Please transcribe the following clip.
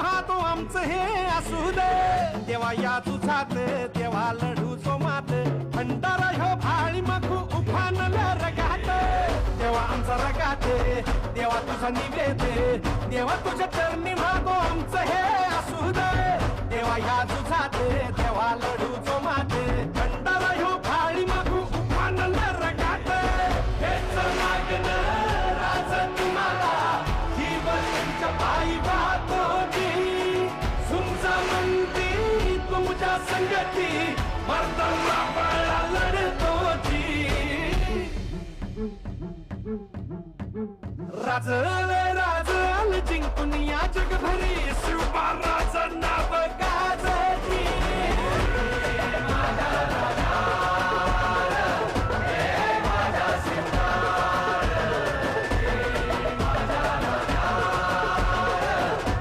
तुम्हा तो आमचं हे असू दे देवा या तुझात देवा लढू जो मात भंडारा ह्यो भाळी मखू उफानला रगात देवा आमचा रगात देवा तुझा निवेद देवा तुझ्या चरणी मागो आमचं हे असू दे देवा या तुझात देवा लढू जो मात भंडारा ह्यो भाळी मखू उफानला रगात हेच मागणं राज तुम्हाला जीवन पायी वाहतोची तुमचा मंदी तुमच्या संगती मर्दांना पाळा लढतोची राजल राजल जिंकून या जगभर